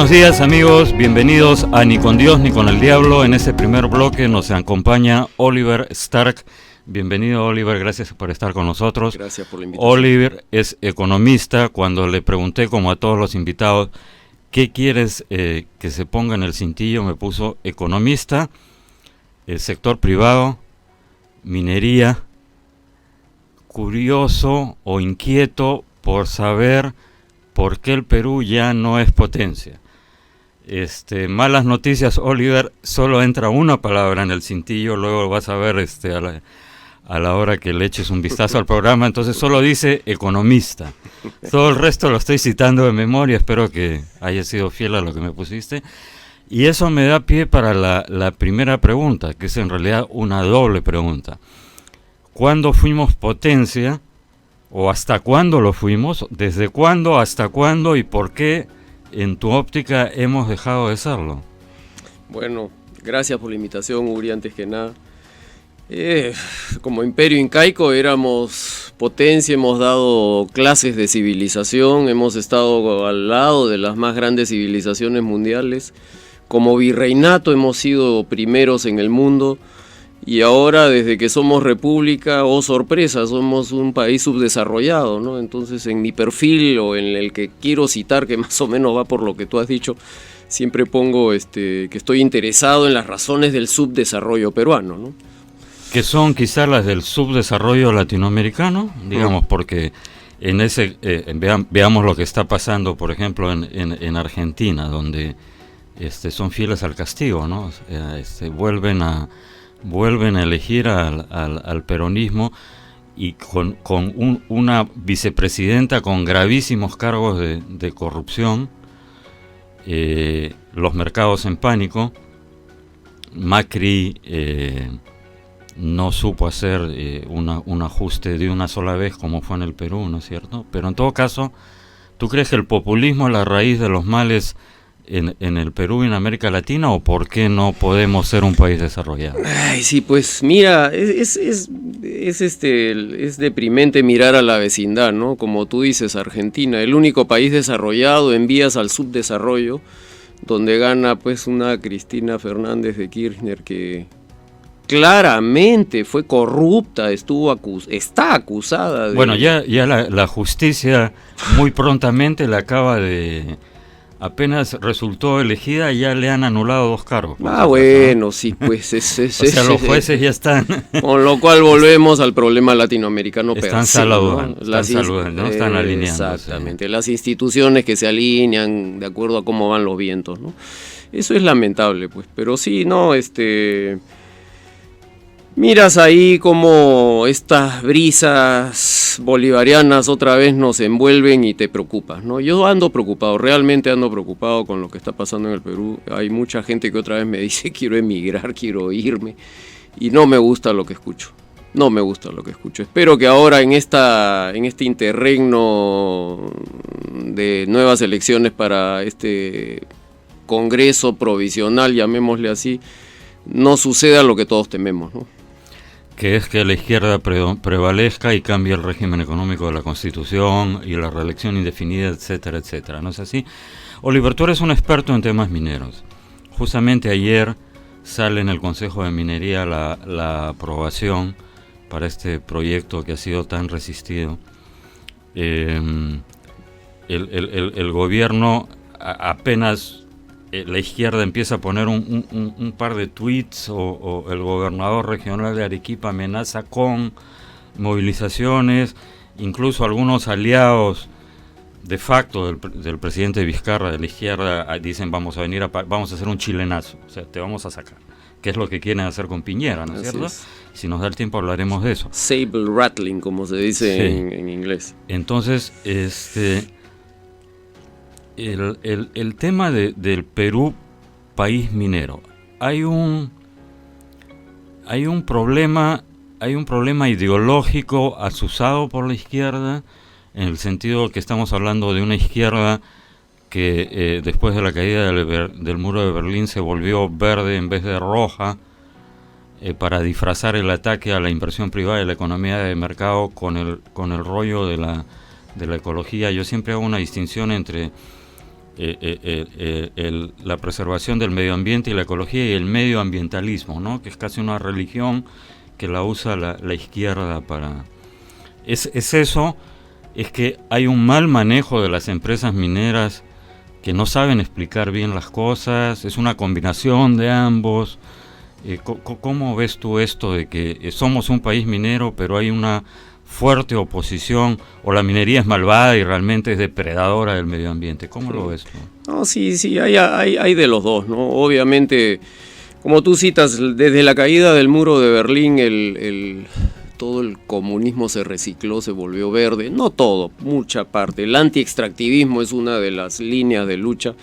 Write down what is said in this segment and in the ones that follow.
Buenos días amigos, bienvenidos a Ni con Dios ni con el Diablo. En este primer bloque nos acompaña Oliver Stark. Bienvenido Oliver, gracias por estar con nosotros. Gracias por la invitación. Oliver es economista. Cuando le pregunté, como a todos los invitados, ¿qué quieres que se ponga en el cintillo? Me puso economista, el sector privado, minería, curioso o inquieto por saber por qué el Perú ya no es potencia. Malas noticias, Oliver, solo entra una palabra en el cintillo, luego vas a ver a la hora que le eches un vistazo al programa, entonces solo dice economista. Todo el resto lo estoy citando de memoria, espero que haya sido fiel a lo que me pusiste. Y eso me da pie para la primera pregunta, que es en realidad una doble pregunta. ¿Cuándo fuimos potencia? ¿O hasta cuándo lo fuimos? ¿Desde cuándo, hasta cuándo y por qué, en tu óptica, hemos dejado de serlo? Bueno, gracias por la invitación, Uri, antes que nada. Como imperio incaico éramos potencia, hemos dado clases de civilización, hemos estado al lado de las más grandes civilizaciones mundiales. Como virreinato hemos sido primeros en el mundo. Y ahora, desde que somos república, oh sorpresa, somos un país subdesarrollado, ¿no? Entonces, en mi perfil o en el que quiero citar, que más o menos va por lo que tú has dicho, siempre pongo que estoy interesado en las razones del subdesarrollo peruano, ¿no? Que son quizás las del subdesarrollo latinoamericano, digamos, porque en ese veamos lo que está pasando, por ejemplo, en Argentina, donde son fieles al castigo, ¿no? Vuelven a elegir al peronismo y con una vicepresidenta con gravísimos cargos de corrupción, los mercados en pánico. Macri no supo hacer un ajuste de una sola vez como fue en el Perú, ¿no es cierto? Pero en todo caso, ¿tú crees que el populismo es la raíz de los males en el Perú y en América Latina, o por qué no podemos ser un país desarrollado? Ay, sí, pues mira, es deprimente mirar a la vecindad, ¿no? Como tú dices, Argentina, el único país desarrollado en vías al subdesarrollo, donde gana pues una Cristina Fernández de Kirchner que claramente fue corrupta, está acusada de... Bueno, ya la justicia muy prontamente le acaba de... Apenas resultó elegida, ya le han anulado 2 cargos. Bueno, ¿no? Sí, pues... O sea, los jueces ya están... Con lo cual volvemos al problema latinoamericano. Están saludando, ¿no? Están alineando. Exactamente, las instituciones que se alinean de acuerdo a cómo van los vientos, ¿no? Eso es lamentable, pues, pero sí, no, miras ahí como estas brisas bolivarianas otra vez nos envuelven y te preocupas, ¿no? Yo realmente ando preocupado con lo que está pasando en el Perú. Hay mucha gente que otra vez me dice quiero emigrar, quiero irme, y no me gusta lo que escucho. Espero que ahora en este interregno de nuevas elecciones para este Congreso provisional, llamémosle así, no suceda lo que todos tememos, ¿no? Que es que la izquierda prevalezca y cambie el régimen económico de la Constitución y la reelección indefinida, etcétera, etcétera. ¿No es así? Oliver, tú eres un experto en temas mineros. Justamente ayer sale en el Consejo de Minería la aprobación para este proyecto que ha sido tan resistido. El gobierno apenas... la izquierda empieza a poner un par de tweets o el gobernador regional de Arequipa amenaza con movilizaciones, incluso algunos aliados de facto del presidente Vizcarra de la izquierda dicen vamos a hacer un chilenazo, o sea, te vamos a sacar, que es lo que quieren hacer con Piñera, ¿no es cierto? Si nos da el tiempo hablaremos de eso. Sable rattling, como se dice en inglés. Entonces, El tema del Perú, país minero, hay un problema ideológico azuzado por la izquierda, en el sentido que estamos hablando de una izquierda que después de la caída del muro de Berlín se volvió verde en vez de roja, para disfrazar el ataque a la inversión privada y la economía de mercado con el rollo de la ecología. Yo siempre hago una distinción entre la preservación del medio ambiente y la ecología y el medioambientalismo, ¿no? Que es casi una religión que la usa la izquierda para... Es eso, es que hay un mal manejo de las empresas mineras que no saben explicar bien las cosas, es una combinación de ambos. ¿Cómo ves tú esto de que somos un país minero, pero hay una fuerte oposición, o la minería es malvada y realmente es depredadora del medio ambiente? ¿Cómo lo ves tú? No, sí, hay de los dos, ¿no? Obviamente, como tú citas, desde la caída del muro de Berlín, todo el comunismo se recicló, se volvió verde. No todo, mucha parte. El anti-extractivismo es una de las líneas de lucha.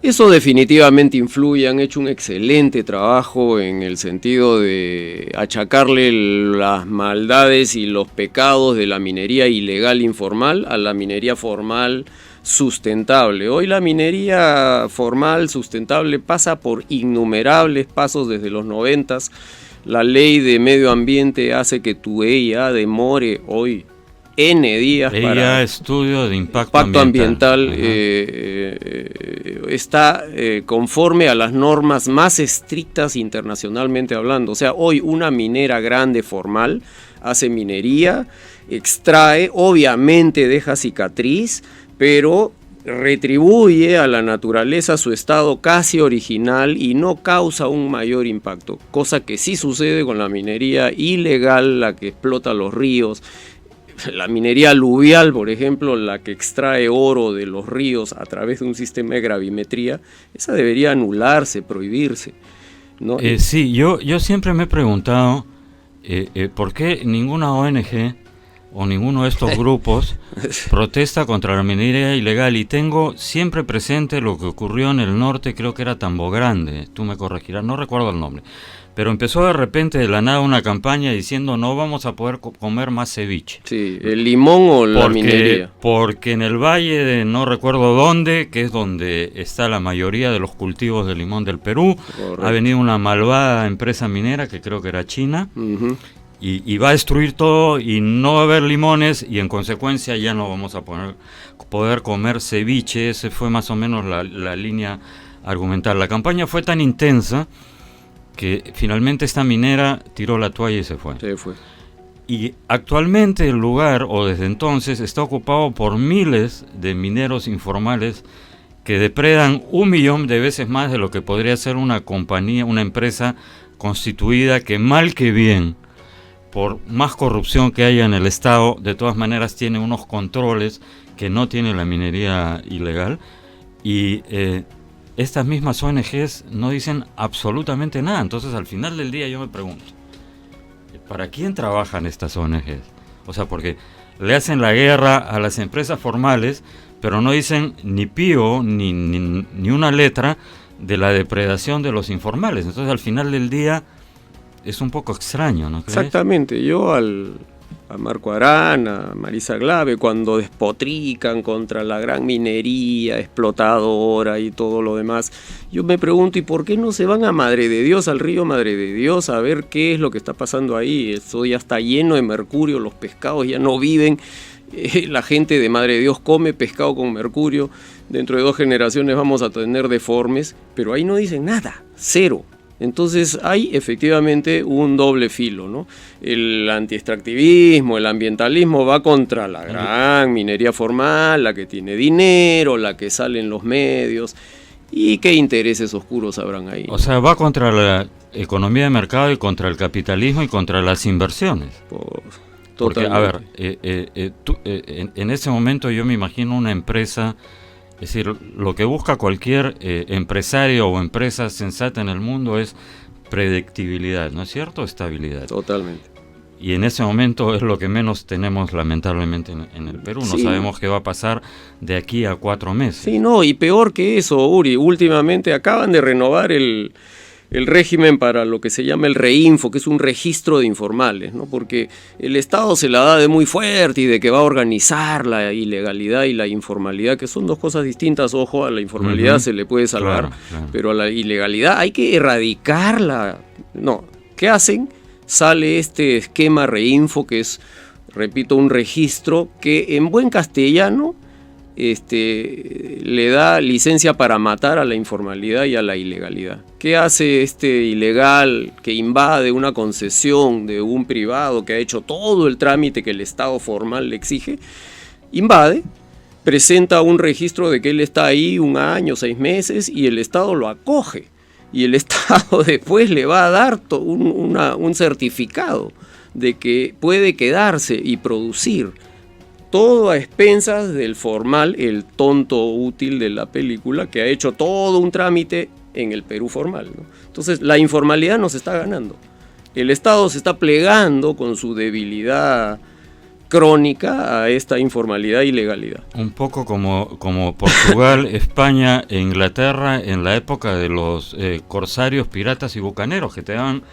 Eso definitivamente influye, han hecho un excelente trabajo en el sentido de achacarle las maldades y los pecados de la minería ilegal informal a la minería formal sustentable. Hoy la minería formal sustentable pasa por innumerables pasos desde los 90s. La ley de medio ambiente hace que tu EIA demore hoy N días para... estudio de impacto ambiental está conforme a las normas más estrictas internacionalmente hablando. O sea, hoy una minera grande formal hace minería, extrae, obviamente deja cicatriz, pero retribuye a la naturaleza su estado casi original y no causa un mayor impacto, cosa que sí sucede con la minería ilegal, la que explota los ríos. La minería aluvial, por ejemplo, la que extrae oro de los ríos a través de un sistema de gravimetría, esa debería anularse, prohibirse, ¿no? Sí, yo siempre me he preguntado por qué ninguna ONG o ninguno de estos grupos protesta contra la minería ilegal, y tengo siempre presente lo que ocurrió en el norte, creo que era Tambo Grande, tú me corregirás, no recuerdo el nombre, pero empezó de repente de la nada una campaña diciendo no vamos a poder comer más ceviche. Sí, el limón o la minería. Porque en el valle de no recuerdo dónde, que es donde está la mayoría de los cultivos de limón del Perú, correcto, ha venido una malvada empresa minera que creo que era china, y va a destruir todo y no va a haber limones y en consecuencia ya no vamos a poder comer ceviche. Ese fue más o menos la línea argumental. La campaña fue tan intensa que finalmente esta minera tiró la toalla y se fue. Se fue. Y actualmente el lugar, o desde entonces, está ocupado por miles de mineros informales que depredan 1 millón de veces más de lo que podría ser una compañía, una empresa constituida que mal que bien, por más corrupción que haya en el Estado, de todas maneras tiene unos controles que no tiene la minería ilegal, y estas mismas ONGs no dicen absolutamente nada. Entonces al final del día yo me pregunto, ¿para quién trabajan estas ONGs? O sea, porque le hacen la guerra a las empresas formales, pero no dicen ni pío ni una letra de la depredación de los informales. Entonces al final del día es un poco extraño, ¿no crees? Exactamente. Yo a Marco Arán, a Marisa Glave, cuando despotrican contra la gran minería explotadora y todo lo demás, yo me pregunto, ¿y por qué no se van a Madre de Dios, al río Madre de Dios, a ver qué es lo que está pasando ahí? Eso ya está lleno de mercurio, los pescados ya no viven, la gente de Madre de Dios come pescado con mercurio, dentro de 2 generaciones vamos a tener deformes, pero ahí no dicen nada, cero. Entonces hay efectivamente un doble filo, ¿no? El antiextractivismo, el ambientalismo va contra la gran minería formal, la que tiene dinero, la que sale en los medios, y qué intereses oscuros habrán ahí. O sea, va contra la economía de mercado y contra el capitalismo y contra las inversiones. Porque, a ver, en ese momento yo me imagino una empresa... Es decir, lo que busca cualquier empresario o empresa sensata en el mundo es predictibilidad, ¿no es cierto? Estabilidad. Totalmente. Y en ese momento es lo que menos tenemos lamentablemente en el Perú. No sabemos qué va a pasar de aquí a 4 meses. Sí, no, y peor que eso, Uri, últimamente acaban de renovar el régimen para lo que se llama el REINFO, que es un registro de informales, ¿no? Porque el Estado se la da de muy fuerte y de que va a organizar la ilegalidad y la informalidad, que son 2 cosas distintas. Ojo, a la informalidad se le puede salvar, claro. Pero a la ilegalidad hay que erradicarla. No, ¿qué hacen? Sale este esquema REINFO, que es, repito, un registro que en buen castellano le da licencia para matar a la informalidad y a la ilegalidad. ¿Qué hace este ilegal que invade una concesión de un privado que ha hecho todo el trámite que el Estado formal le exige? Invade, presenta un registro de que él está ahí 1 año, 6 meses, y el Estado lo acoge. Y el Estado después le va a dar un certificado de que puede quedarse y producir. Todo a expensas del formal, el tonto útil de la película, que ha hecho todo un trámite en el Perú formal, ¿no? Entonces la informalidad nos está ganando. El Estado se está plegando con su debilidad crónica a esta informalidad e ilegalidad. Un poco como Portugal, España e Inglaterra en la época de los corsarios, piratas y bucaneros, que te dan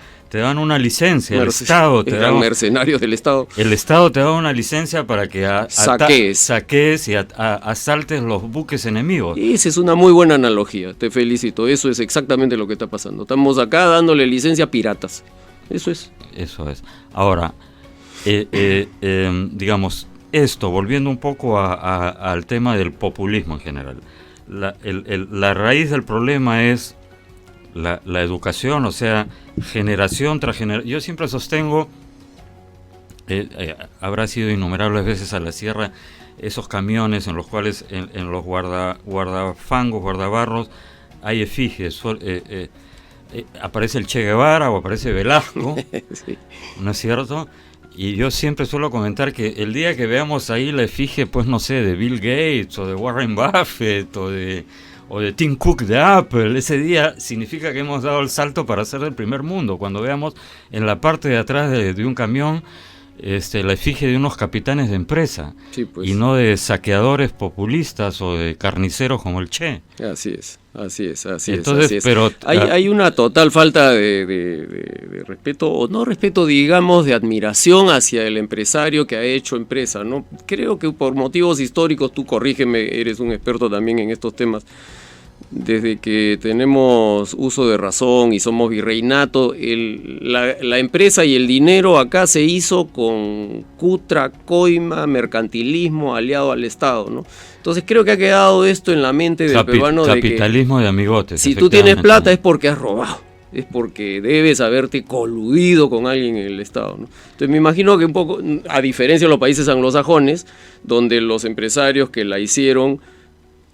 una licencia, Bueno, el Estado te da mercenarios del Estado. El Estado te da una licencia para que saques y asaltes los buques enemigos. Esa es una muy buena analogía, te felicito. Eso es exactamente lo que está pasando. Estamos acá dándole licencia a piratas. Eso es. Ahora, digamos, volviendo un poco al tema del populismo en general. La raíz del problema es la educación, o sea, generación tras generación. Yo siempre sostengo, habrá sido innumerables veces a la sierra, esos camiones en los cuales en los guardafangos, guardabarros, hay efigies. Aparece el Che Guevara o aparece Velasco, sí. ¿No es cierto? Y yo siempre suelo comentar que el día que veamos ahí la efigie, pues no sé, de Bill Gates o de Warren Buffett o de Tim Cook de Apple, ese día significa que hemos dado el salto para ser del primer mundo. Cuando veamos en la parte de atrás de un camión la efigie de unos capitanes de empresa, sí, pues. Y no de saqueadores populistas o de carniceros como el Che. Así es. Entonces, pero hay una total falta de respeto, o no respeto, digamos, de admiración hacia el empresario que ha hecho empresa, ¿no? Creo que por motivos históricos, tú corrígeme, eres un experto también en estos temas. Desde que tenemos uso de razón y somos virreinato, la empresa y el dinero acá se hizo con cutra, coima, mercantilismo aliado al Estado, ¿no? Entonces creo que ha quedado esto en la mente del peruano de capitalismo de amigotes. Si tú tienes plata es porque has robado, es porque debes haberte coludido con alguien en el Estado, ¿no? Entonces me imagino que un poco, a diferencia de los países anglosajones, donde los empresarios que la hicieron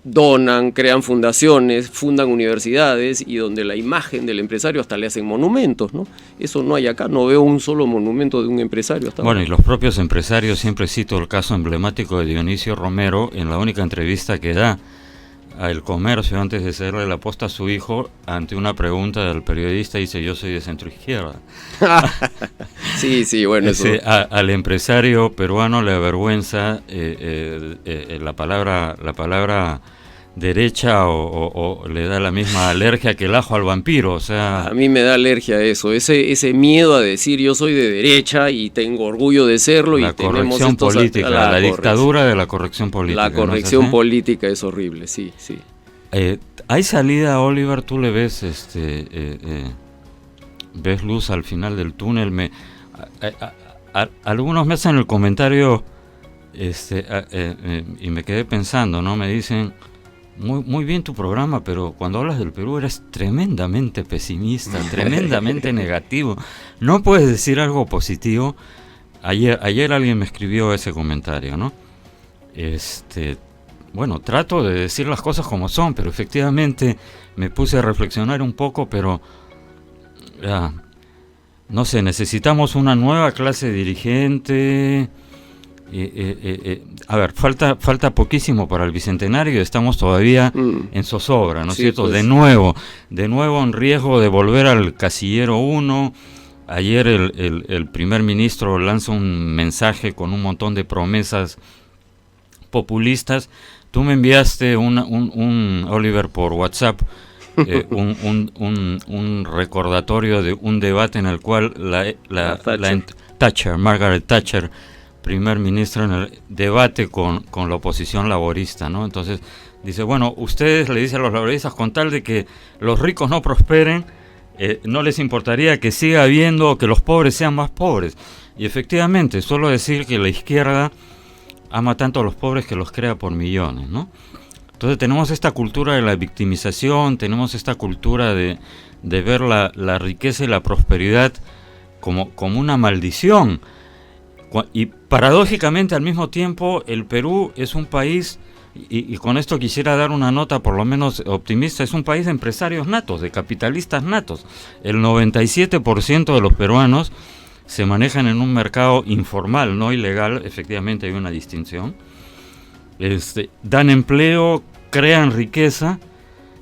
donan, crean fundaciones, fundan universidades, y donde la imagen del empresario hasta le hacen monumentos, ¿no? Eso no hay acá, no veo un solo monumento de un empresario hasta ahora. Y los propios empresarios, siempre cito el caso emblemático de Dionisio Romero, en la única entrevista que da a El Comercio antes de hacerle la posta a su hijo, ante una pregunta del periodista, dice: yo soy de centro izquierda. Sí, bueno, eso. Al empresario peruano le avergüenza la palabra derecha, o le da la misma alergia que el ajo al vampiro, o sea... A mí me da alergia a eso, ese miedo a decir yo soy de derecha y tengo orgullo de serlo. La corrección política, la dictadura de la corrección política. La corrección política es horrible, sí. ¿Hay salida, Oliver? ¿Tú le ves ves luz al final del túnel? Algunos me hacen el comentario y me quedé pensando, ¿no? Me dicen: muy bien tu programa, pero cuando hablas del Perú eres tremendamente pesimista, tremendamente negativo. ¿No puedes decir algo positivo? Ayer alguien me escribió ese comentario, ¿no? Bueno, trato de decir las cosas como son, pero efectivamente me puse a reflexionar un poco, pero no sé, necesitamos una nueva clase dirigente. A ver, falta poquísimo para el bicentenario y estamos todavía en zozobra, ¿no es cierto? Pues. De nuevo en riesgo de volver al casillero 1. Ayer el primer ministro lanza un mensaje con un montón de promesas populistas. Tú me enviaste un Oliver, por WhatsApp, un recordatorio de un debate en el cual Margaret Thatcher, primer ministro, en el debate con la oposición laborista, ¿no? Entonces dice: bueno, ustedes le dicen a los laboristas, con tal de que los ricos no prosperen, no les importaría que siga habiendo, que los pobres sean más pobres. Y efectivamente, suelo decir que la izquierda ama tanto a los pobres que los crea por millones, ¿no? Entonces tenemos esta cultura de la victimización, tenemos esta cultura de ver la riqueza y la prosperidad como una maldición. Y paradójicamente al mismo tiempo el Perú es un país, y con esto quisiera dar una nota por lo menos optimista, es un país de empresarios natos, de capitalistas natos. El 97% de los peruanos se manejan en un mercado informal, no ilegal, efectivamente hay una distinción. Dan empleo, crean riqueza,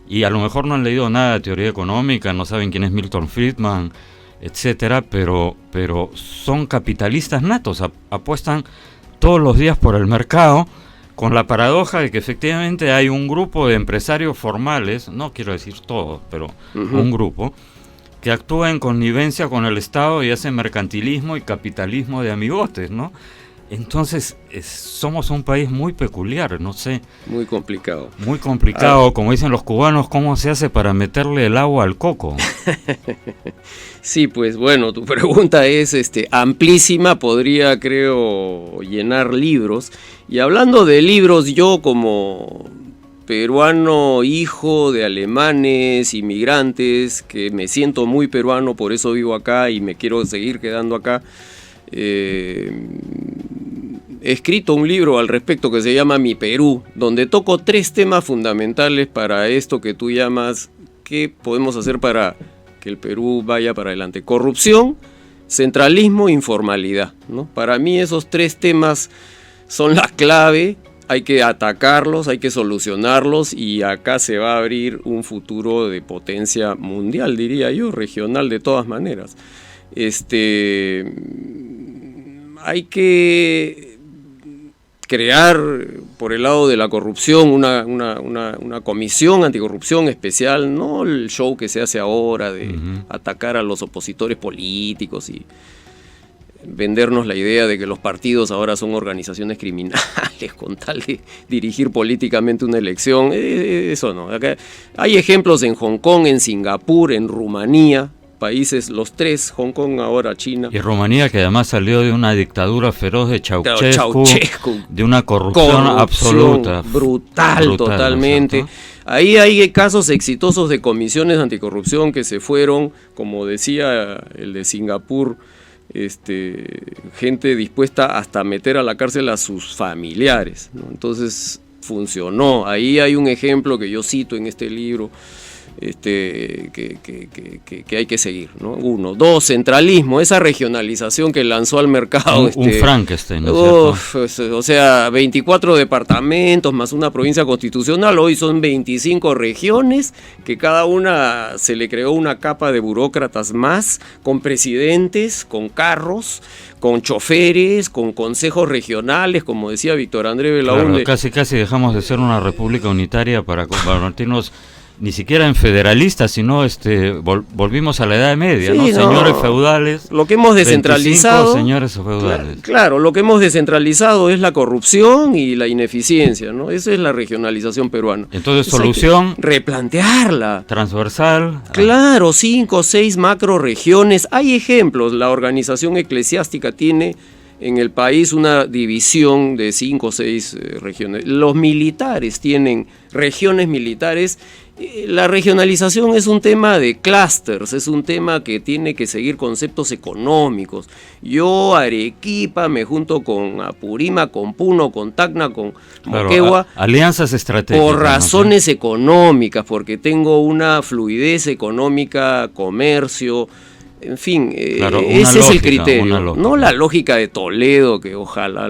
y a lo mejor no han leído nada de teoría económica, no saben quién es Milton Friedman, etcétera, pero son capitalistas natos, apuestan todos los días por el mercado, con la paradoja de que efectivamente hay un grupo de empresarios formales, no quiero decir todos, pero un grupo, que actúa en connivencia con el Estado y hace mercantilismo y capitalismo de amigotes, ¿no? Entonces somos un país muy peculiar, no sé. Muy complicado. Muy complicado, como dicen los cubanos, ¿cómo se hace para meterle el agua al coco? Sí, pues bueno, tu pregunta es amplísima, podría creo llenar libros. Y hablando de libros, yo como peruano, hijo de alemanes, inmigrantes, que me siento muy peruano, por eso vivo acá y me quiero seguir quedando acá, he escrito un libro al respecto que se llama Mi Perú, donde toco 3 temas fundamentales para esto que tú llamas, ¿qué podemos hacer para que el Perú vaya para adelante? Corrupción, centralismo, informalidad, ¿no? Para mí esos 3 temas son la clave, hay que atacarlos, hay que solucionarlos, y acá se va a abrir un futuro de potencia mundial, diría yo, regional de todas maneras. Hay que crear por el lado de la corrupción una comisión anticorrupción especial, no el show que se hace ahora de atacar a los opositores políticos y vendernos la idea de que los partidos ahora son organizaciones criminales con tal de dirigir políticamente una elección. Eso no. Acá hay ejemplos en Hong Kong, en Singapur, en Rumanía, países, los 3, Hong Kong, ahora China. Y Rumanía, que además salió de una dictadura feroz de Ceausescu, de una corrupción absoluta. Brutal totalmente. ¿No? Ahí hay casos exitosos de comisiones anticorrupción que se fueron, como decía el de Singapur, gente dispuesta hasta a meter a la cárcel a sus familiares, ¿no? Entonces funcionó. Ahí hay un ejemplo que yo cito en este libro, que hay que seguir, ¿no? 1, 2, centralismo, esa regionalización que lanzó al mercado. Un Frankenstein, ¿no es cierto? O sea, 24 departamentos más una provincia constitucional, hoy son 25 regiones, que cada una se le creó una capa de burócratas más, con presidentes, con carros, con choferes, con consejos regionales, como decía Víctor André Belaúnde. Claro, casi dejamos de ser una república unitaria para convertirnos ni siquiera en federalistas, sino volvimos a la Edad Media, sí, ¿no? Señores feudales. Lo que hemos descentralizado. Señores feudales. Claro, lo que hemos descentralizado es la corrupción y la ineficiencia, ¿no? Esa es la regionalización peruana. Entonces solución. Replantearla. Transversal. Claro, 5 o 6 macroregiones. Hay ejemplos, la organización eclesiástica tiene en el país una división de 5 o 6 regiones. Los militares tienen regiones militares. La regionalización es un tema de clústeres, es un tema que tiene que seguir conceptos económicos. Yo, Arequipa, me junto con Apurímac, con Puno, con Tacna, con Moquegua. Alianzas estratégicas. Por razones económicas, porque tengo una fluidez económica, comercio. En fin, claro, ese es el criterio, no la lógica de Toledo, que ojalá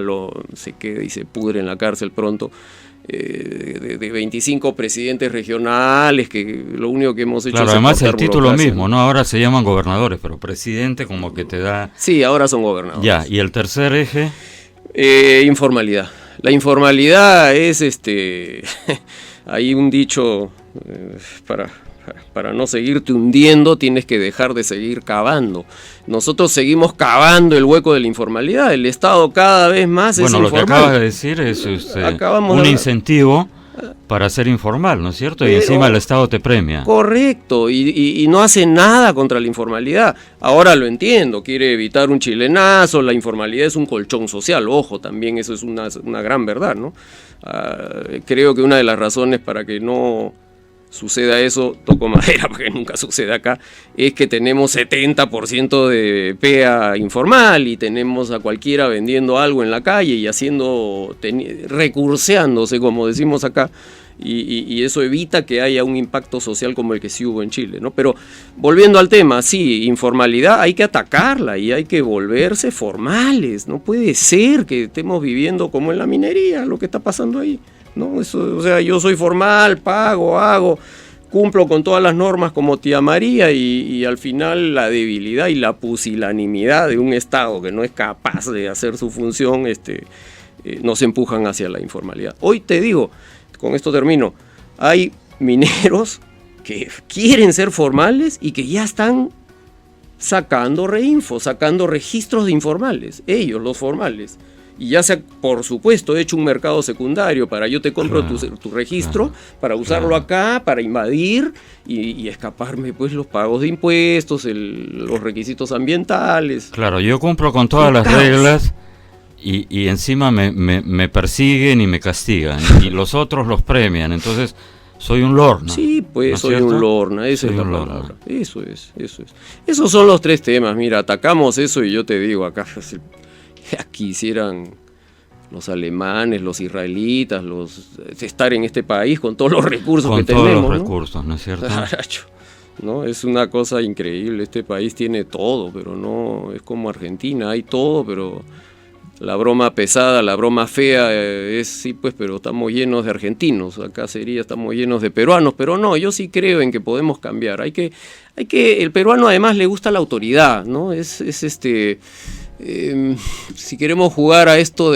se quede y se pudre en la cárcel pronto, de 25 presidentes regionales, que lo único que hemos hecho es además el título mismo, ¿no? Ahora se llaman gobernadores, pero presidente como que te da... Sí, ahora son gobernadores. Ya, ¿y el tercer eje? Informalidad. La informalidad es, hay un dicho para no seguirte hundiendo, tienes que dejar de seguir cavando. Nosotros seguimos cavando el hueco de la informalidad. El Estado cada vez más es informal. Bueno, lo que acabas de decir es un incentivo para ser informal, ¿no es cierto? Y Pero, encima el Estado te premia. Correcto, y no hace nada contra la informalidad. Ahora lo entiendo, quiere evitar un chilenazo, la informalidad es un colchón social, ojo, también eso es una gran verdad, ¿no? Creo que una de las razones para que no suceda eso, toco madera porque nunca sucede acá, es que tenemos 70% de PEA informal y tenemos a cualquiera vendiendo algo en la calle y recurseándose, como decimos acá, y eso evita que haya un impacto social como el que sí hubo en Chile, ¿no? Pero volviendo al tema, sí, informalidad hay que atacarla y hay que volverse formales. No puede ser que estemos viviendo como en la minería, lo que está pasando ahí, ¿no? Eso, o sea, yo soy formal, pago, hago, cumplo con todas las normas como tía María y al final la debilidad y la pusilanimidad de un Estado que no es capaz de hacer su función nos empujan hacia la informalidad. Hoy te digo, con esto termino, hay mineros que quieren ser formales y que ya están sacando reinfo, sacando registros de informales, ellos los formales. Y ya se ha, por supuesto, hecho un mercado secundario para yo te compro tu registro, para usarlo acá, para invadir y escaparme pues los pagos de impuestos, los requisitos ambientales. Claro, yo cumplo con todas las reglas y encima me persiguen y me castigan y los otros los premian, entonces soy un lorna. Sí, pues ¿no soy un lorna, esa es la palabra. Lorna. Eso es. Esos son los tres temas, mira, atacamos eso y yo te digo, acá quisieran los alemanes, los israelitas, estar en este país con todos los recursos que tenemos. Con todos los recursos, ¿no es cierto? ¿No? Es una cosa increíble, este país tiene todo, pero no es como Argentina, hay todo, pero la broma pesada, la broma fea sí, pues, pero estamos llenos de argentinos, acá estamos llenos de peruanos, pero no, yo sí creo en que podemos cambiar, el peruano además le gusta la autoridad, ¿no? Si queremos jugar a esto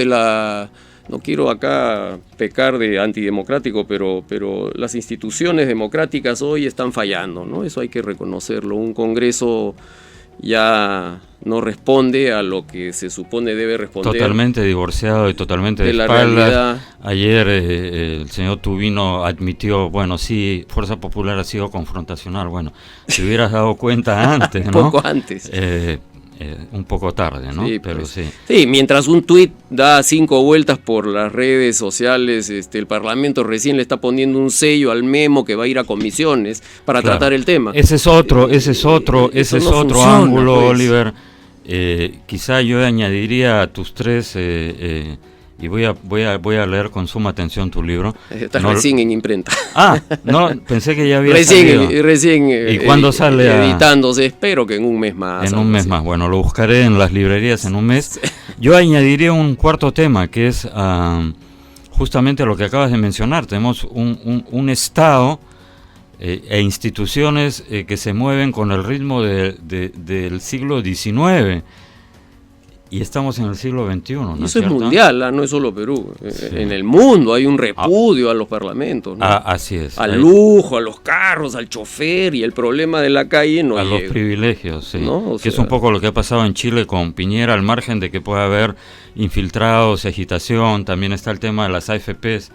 no quiero acá pecar de antidemocrático, pero las instituciones democráticas hoy están fallando, ¿no? Eso hay que reconocerlo. Un Congreso ya no responde a lo que se supone debe responder. Totalmente divorciado y totalmente de espaldas. Realidad. Ayer el señor Tubino admitió, bueno, sí, Fuerza Popular ha sido confrontacional. Bueno, si hubieras dado cuenta antes, ¿no? Un poco antes. Un poco tarde, ¿no? Sí, pero pues, sí. Sí, mientras un tuit da 5 vueltas por las redes sociales, el Parlamento recién le está poniendo un sello al memo que va a ir a comisiones para tratar el tema. Ese es otro ángulo, pues. Oliver. Quizá yo añadiría a tus tres, y voy a leer con suma atención tu libro. Está recién en imprenta. No, pensé que ya había salido. Recién ¿Y cuándo sale? Editándose, espero que en un mes más. En un mes más, bueno, lo buscaré en las librerías en un mes. Yo añadiría un cuarto tema, que es justamente lo que acabas de mencionar. Tenemos un Estado e instituciones que se mueven con el ritmo del siglo XIX. Y estamos en el siglo XXI, ¿no? Y eso es mundial, no es solo Perú. Sí. En el mundo hay un repudio a los parlamentos, ¿no? Así es. Al lujo, a los carros, al chofer, y el problema de la calle no llega. A los privilegios, sí. ¿No? Que es un poco lo que ha pasado en Chile con Piñera, al margen de que pueda haber infiltrados, agitación. También está el tema de las AFPs,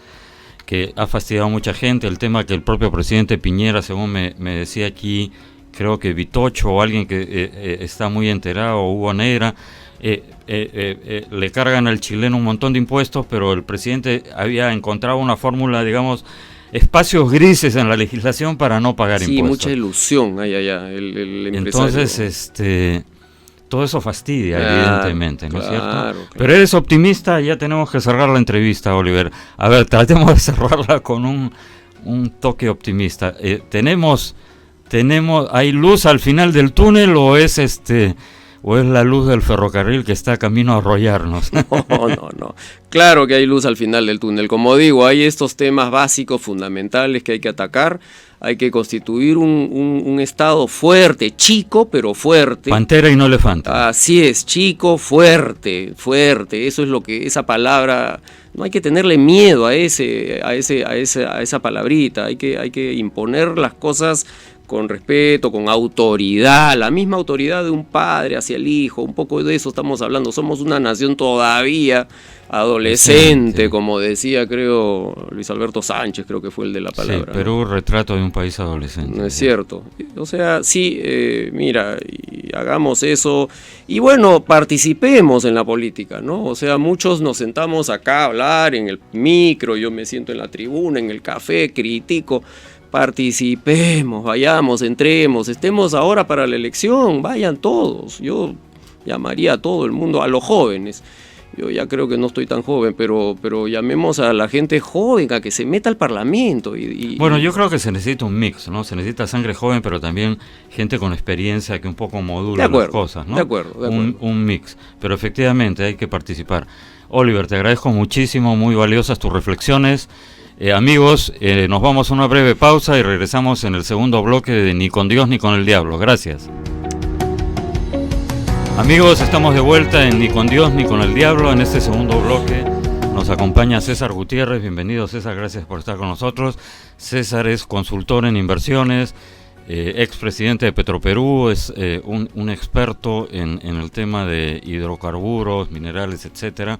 que ha fastidiado a mucha gente. El tema que el propio presidente Piñera, según me decía aquí, creo que Vitocho o alguien que está muy enterado, Hugo Neira, le cargan al chileno un montón de impuestos, pero el presidente había encontrado una fórmula, digamos, espacios grises en la legislación para no pagar impuestos. Sí, mucha ilusión hay allá. El Entonces, todo eso fastidia, evidentemente, ¿no es cierto? Claro. Pero eres optimista, ya tenemos que cerrar la entrevista, Oliver. A ver, tratemos de cerrarla con un toque optimista. ¿Hay luz al final del túnel o es la luz del ferrocarril que está camino a arrollarnos? No. Claro que hay luz al final del túnel. Como digo, hay estos temas básicos, fundamentales que hay que atacar. Hay que constituir un Estado fuerte, chico, pero fuerte. Pantera y no elefante. Así es, chico, fuerte. Eso es lo que esa palabra. No hay que tenerle miedo a esa palabrita. Hay que imponer las cosas con respeto, con autoridad, la misma autoridad de un padre hacia el hijo, un poco de eso estamos hablando. Somos una nación todavía adolescente, como decía, creo, Luis Alberto Sánchez, creo que fue el de la palabra. Sí, Perú, ¿no? Retrato de un país adolescente. No es cierto. O sea, sí, mira, y hagamos eso, y bueno, participemos en la política, ¿no? O sea, muchos nos sentamos acá a hablar en el micro, yo me siento en la tribuna, en el café, critico. Participemos, vayamos, entremos, estemos ahora para la elección, vayan todos. Yo llamaría a todo el mundo, a los jóvenes. Yo ya creo que no estoy tan joven, pero llamemos a la gente joven a que se meta al Parlamento. Bueno, yo creo que se necesita un mix, ¿no? Se necesita sangre joven, pero también gente con experiencia que un poco modula las cosas, ¿no? De acuerdo. Un mix, pero efectivamente hay que participar. Oliver, te agradezco muchísimo, muy valiosas tus reflexiones. Amigos, nos vamos a una breve pausa y regresamos en el segundo bloque de Ni con Dios ni con el Diablo. Gracias. Amigos, estamos de vuelta en Ni con Dios ni con el Diablo. En este segundo bloque nos acompaña César Gutiérrez. Bienvenido, César, gracias por estar con nosotros. César es consultor en inversiones, expresidente de Petroperú, es un experto en el tema de hidrocarburos, minerales, etcétera.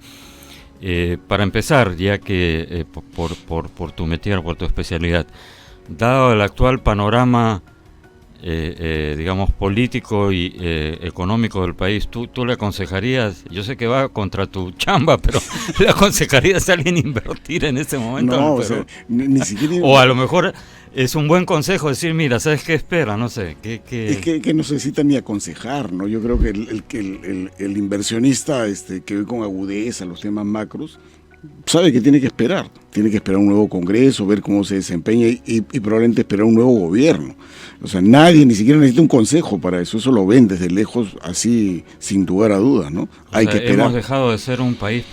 Para empezar, ya que por tu metida, por tu especialidad, dado el actual panorama digamos político y económico del país, ¿tú le aconsejarías, yo sé que va contra tu chamba, pero le aconsejarías a alguien invertir en este momento? No, o sea, ni siquiera... O a lo mejor es un buen consejo decir, mira, ¿sabes qué espera? No sé, Es que no se necesita ni aconsejar, ¿no? Yo creo que el inversionista que ve con agudeza los temas macros, sabe que tiene que esperar un nuevo Congreso, ver cómo se desempeña y probablemente esperar un nuevo gobierno. O sea, nadie ni siquiera necesita un consejo para eso lo ven desde lejos, así sin lugar a dudas, ¿no? Hay que esperar. Hemos dejado de ser un país,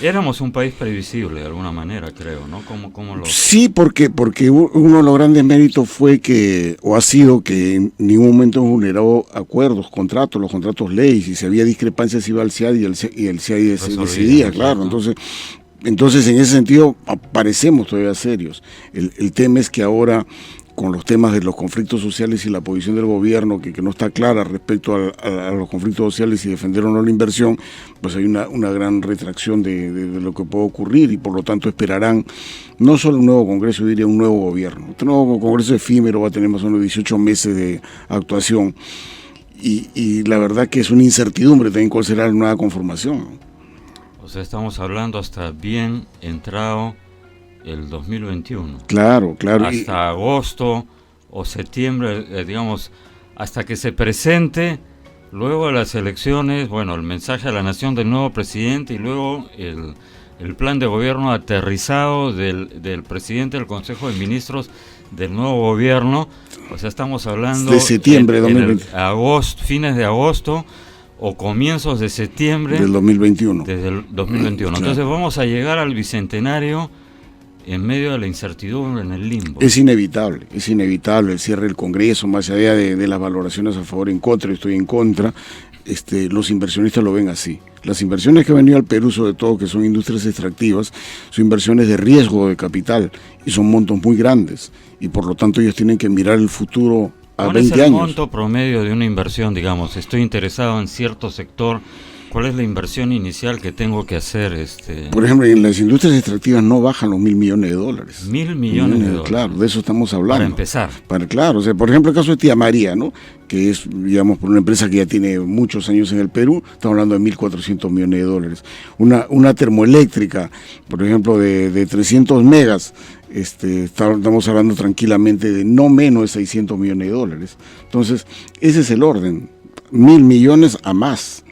éramos un país previsible de alguna manera, creo, ¿no? Sí, porque uno de los grandes méritos fue ha sido que en ningún momento hemos vulnerado acuerdos, contratos, los contratos leyes, y si había discrepancias iba al CIAD y el CIAD decidía, claro, ¿no? Entonces, en ese sentido, parecemos todavía serios. El tema es que ahora, con los temas de los conflictos sociales y la posición del gobierno, que no está clara respecto a los conflictos sociales y defender o no la inversión, pues hay una gran retracción de lo que puede ocurrir, y por lo tanto esperarán no solo un nuevo Congreso, yo diría un nuevo gobierno. Este nuevo Congreso efímero va a tener más o menos 18 meses de actuación, y la verdad que es una incertidumbre también cuál será la nueva conformación. O sea, estamos hablando hasta bien entrado el 2021. Claro. Hasta agosto o septiembre, digamos, hasta que se presente, luego de las elecciones, bueno, el mensaje a la nación del nuevo presidente, y luego el plan de gobierno aterrizado del presidente del Consejo de Ministros del nuevo gobierno. O sea, estamos hablando de septiembre de 2020. Fines de agosto o comienzos de septiembre del 2021. Desde el 2021. Claro. Entonces vamos a llegar al bicentenario en medio de la incertidumbre, en el limbo. Es inevitable el cierre del Congreso, más allá de las valoraciones a favor, en contra, estoy en contra. Los inversionistas lo ven así. Las inversiones que han venido al Perú, sobre todo, que son industrias extractivas, son inversiones de riesgo de capital y son montos muy grandes, y por lo tanto ellos tienen que mirar el futuro a 20 años. ¿Cuál es el monto promedio de una inversión, digamos? Estoy interesado en cierto sector. ¿Cuál es la inversión inicial que tengo que hacer? Por ejemplo, en las industrias extractivas no bajan los $1.000 millones. $1.000 millones. Claro, de eso estamos hablando. Para empezar. Claro, o sea, por ejemplo, el caso de Tía María, ¿no? Que es, digamos, por una empresa que ya tiene muchos años en el Perú, estamos hablando de $1.400 millones. Una termoeléctrica, por ejemplo, de 300 megas, estamos hablando tranquilamente de no menos de $600 millones. Entonces, ese es el orden, 1.000 millones a más.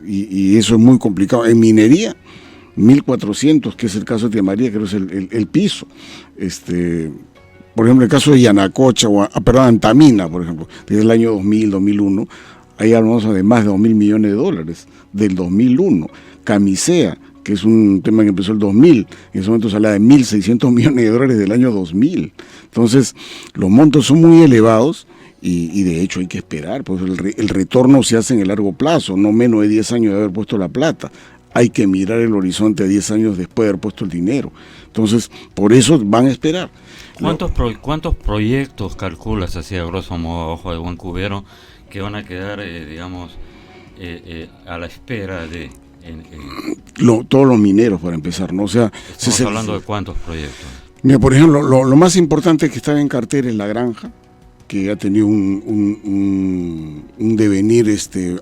Y eso es muy complicado. En minería, 1.400, que es el caso de Tía María, creo que es el piso. Por ejemplo, el caso de Yanacocha, Antamina, por ejemplo, desde el año 2000, 2001, ahí hablamos de más de $2.000 millones del 2001. Camisea, que es un tema que empezó el 2000, en ese momento se habla de $1.600 millones del año 2000. Entonces, los montos son muy elevados. Y de hecho hay que esperar, pues el retorno se hace en el largo plazo, no menos de 10 años de haber puesto la plata. Hay que mirar el horizonte a 10 años después de haber puesto el dinero. Entonces, por eso van a esperar. ¿Cuántos proyectos calculas, así a grosso modo, a ojo de buen cubero, que van a quedar, digamos, a la espera de... todos los mineros, para empezar, ¿no? O sea, estamos hablando de cuántos proyectos. Mira, por ejemplo, lo más importante que estaba en cartera es La Granja, que ha tenido un devenir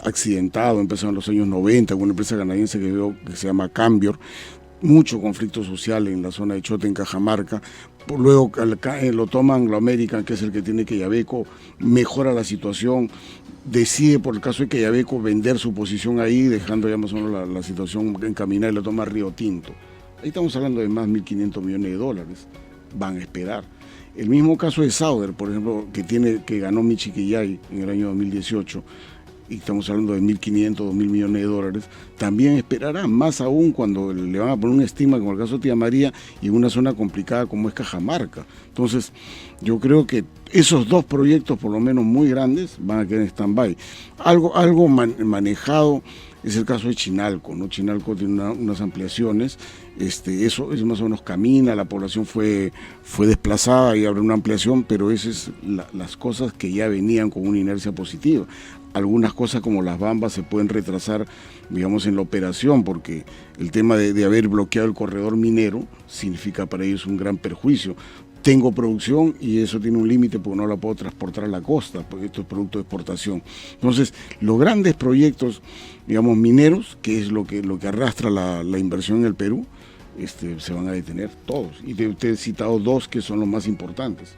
accidentado, empezó en los años 90, con una empresa canadiense que se llama Cambior, mucho conflicto social en la zona de Chota, en Cajamarca. Luego lo toma Anglo American, que es el que tiene Quellaveco, mejora la situación, decide por el caso de Quellaveco vender su posición ahí, dejando ya más o menos la situación encaminada, y lo toma Río Tinto. Ahí estamos hablando de más de 1.500 millones de dólares, van a esperar. El mismo caso de Sauder, por ejemplo, que ganó Michiquillay en el año 2018, y estamos hablando de 1.500, 2.000 millones de dólares, también esperará, más aún cuando le van a poner un estima, como el caso de Tía María, y en una zona complicada como es Cajamarca. Entonces, yo creo que esos dos proyectos, por lo menos muy grandes, van a quedar en stand-by. Algo manejado es el caso de Chinalco, ¿no? Chinalco tiene unas ampliaciones, eso más o menos camina, la población fue desplazada y habrá una ampliación, pero esas las cosas que ya venían con una inercia positiva. Algunas cosas como las bambas se pueden retrasar, digamos, en la operación, porque el tema de haber bloqueado el corredor minero significa para ellos un gran perjuicio. Tengo producción y eso tiene un límite porque no la puedo transportar a la costa, porque esto es producto de exportación. Entonces, los grandes proyectos, digamos, mineros, que es lo que arrastra la inversión en el Perú, se van a detener todos. Y te he citado dos que son los más importantes.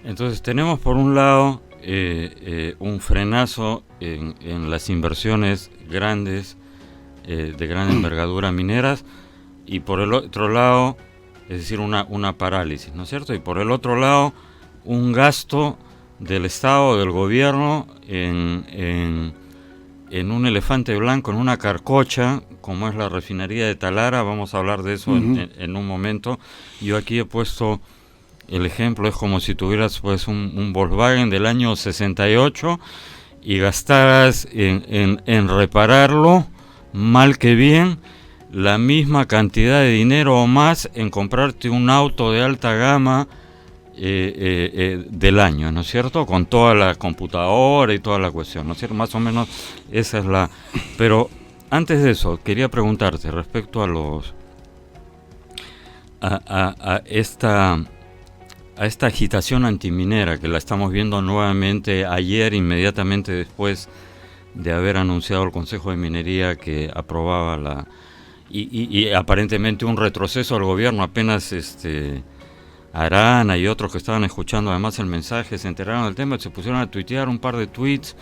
Entonces, tenemos por un lado un frenazo en las inversiones grandes, de gran envergadura mineras, y por el otro lado, es decir, una parálisis, ¿no es cierto? Y por el otro lado, un gasto del Estado, del gobierno, en un elefante blanco, en una carcocha, como es la refinería de Talara. Vamos a hablar de eso en un momento. Yo aquí he puesto el ejemplo, es como si tuvieras pues un Volkswagen del año 68 y gastaras en repararlo, mal que bien, la misma cantidad de dinero o más en comprarte un auto de alta gama del año, ¿no es cierto? Con toda la computadora y toda la cuestión, ¿no es cierto? Más o menos esa es la... Pero antes de eso, quería preguntarte respecto a esta agitación antiminera que la estamos viendo nuevamente ayer, inmediatamente después de haber anunciado el Consejo de Minería que aprobaba y aparentemente un retroceso al gobierno. Apenas Arana y otros que estaban escuchando además el mensaje se enteraron del tema, se pusieron a tuitear un par de tweets,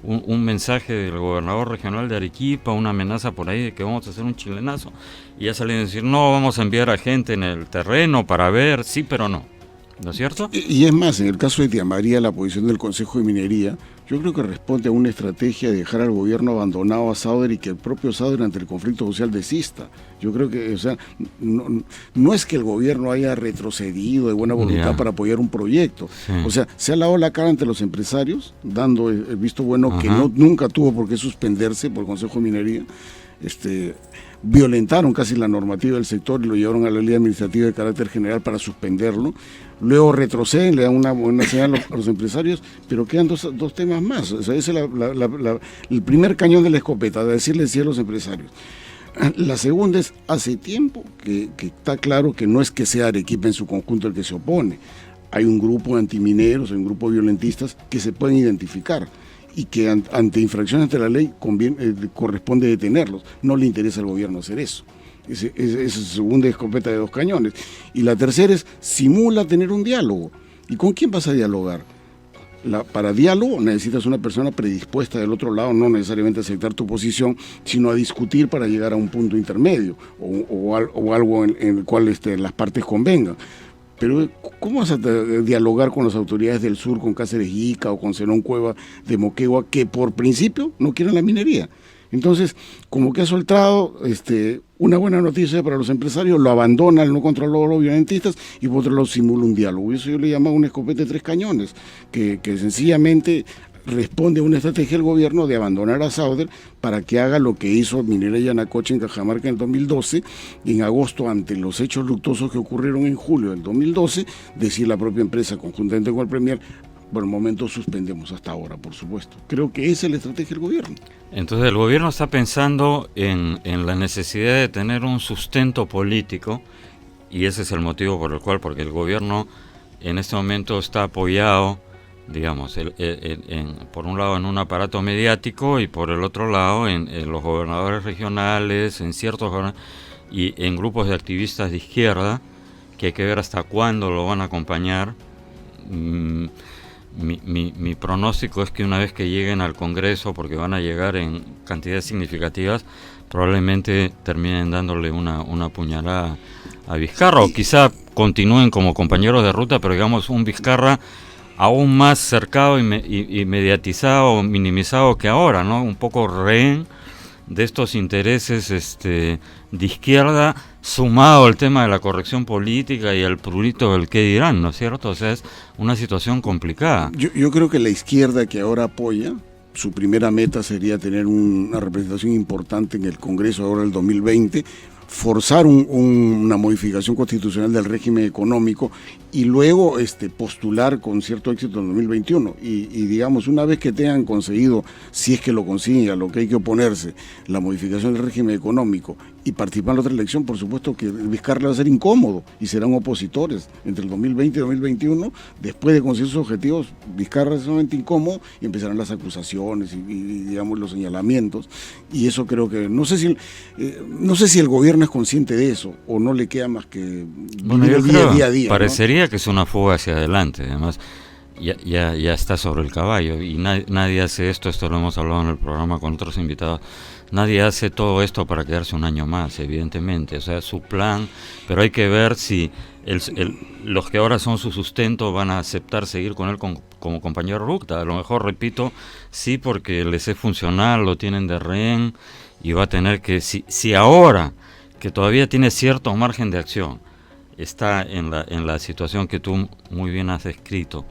un mensaje del gobernador regional de Arequipa, una amenaza por ahí de que vamos a hacer un chilenazo, y ya salieron a decir, no, vamos a enviar a gente en el terreno para ver, sí, pero no. ¿No es cierto? Y es más, en el caso de Tía María, la posición del Consejo de Minería, yo creo que responde a una estrategia de dejar al gobierno abandonado a Sauder y que el propio Sauder ante el conflicto social desista. Yo creo que, o sea, no es que el gobierno haya retrocedido de buena voluntad para apoyar un proyecto. Sí. O sea, se ha lavado la cara ante los empresarios, dando el visto bueno que nunca tuvo por qué suspenderse por el Consejo de Minería. Violentaron casi la normativa del sector y lo llevaron a la ley administrativa de carácter general para suspenderlo. Luego retroceden, le dan una buena señal a los empresarios, pero quedan dos temas más. O sea, ese es el primer cañón de la escopeta, de decirle sí a los empresarios. La segunda es, hace tiempo que está claro que no es que sea Arequipa en su conjunto el que se opone. Hay un grupo de antimineros, hay un grupo de violentistas que se pueden identificar y que ante infracciones de la ley corresponde detenerlos. No le interesa al gobierno hacer eso. Esa es la segunda escopeta de dos cañones. Y la tercera es, simula tener un diálogo. ¿Y con quién vas a dialogar? Para diálogo necesitas una persona predispuesta del otro lado, no necesariamente a aceptar tu posición, sino a discutir para llegar a un punto intermedio o algo en el cual las partes convengan. Pero ¿cómo vas a dialogar con las autoridades del sur, con Cáceres Ica o con Zenón Cueva de Moquegua, que por principio no quieren la minería? Entonces, como que ha soltado una buena noticia para los empresarios, lo abandonan, no controla a los violentistas y por otro lado simula un diálogo. Y eso yo le llamaba una escopeta de tres cañones, que sencillamente responde a una estrategia del gobierno de abandonar a Sauder para que haga lo que hizo Minera Yanacocha en Cajamarca en el 2012, y en agosto, ante los hechos luctuosos que ocurrieron en julio del 2012, decir la propia empresa conjuntamente con el Premier: por el momento suspendemos hasta ahora, por supuesto. Creo que esa es la estrategia del gobierno. Entonces el gobierno está pensando en la necesidad de tener un sustento político, y ese es el motivo por el cual, porque el gobierno en este momento está apoyado, digamos, por un lado en un aparato mediático y por el otro lado en los gobernadores regionales, en ciertos y en grupos de activistas de izquierda, que hay que ver hasta cuándo lo van a acompañar. Mi pronóstico es que una vez que lleguen al Congreso, porque van a llegar en cantidades significativas, probablemente terminen dándole una puñalada a Vizcarra, o quizá continúen como compañeros de ruta, pero digamos un Vizcarra aún más cercado y mediatizado, minimizado que ahora, ¿no? Un poco rehén de estos intereses de izquierda, sumado al tema de la corrección política y al prurito del qué dirán, ¿no es cierto? O sea, es una situación complicada. Yo creo que la izquierda que ahora apoya, su primera meta sería tener una representación importante en el Congreso ahora del 2020, forzar una modificación constitucional del régimen económico y luego postular con cierto éxito en 2021 y digamos, una vez que tengan conseguido, si es que lo consiguen, a lo que hay que oponerse, la modificación del régimen económico y participar en la otra elección, por supuesto que Vizcarra va a ser incómodo y serán opositores entre el 2020 y 2021. Después de conseguir sus objetivos, Vizcarra es sumamente incómodo y empezarán las acusaciones y digamos los señalamientos, y eso creo que no sé si el gobierno es consciente de eso o no le queda más que vivir el día a día. Parecería, ¿no?, que es una fuga hacia adelante. Además ya está sobre el caballo y nadie hace esto lo hemos hablado en el programa con otros invitados. Nadie hace todo esto para quedarse un año más, evidentemente. O sea, su plan, pero hay que ver si los que ahora son su sustento van a aceptar seguir con él como compañero de ruta. A lo mejor, repito, sí, porque les es funcional, lo tienen de rehén, y va a tener que, si ahora, que todavía tiene cierto margen de acción, está en la situación que tú muy bien has descrito,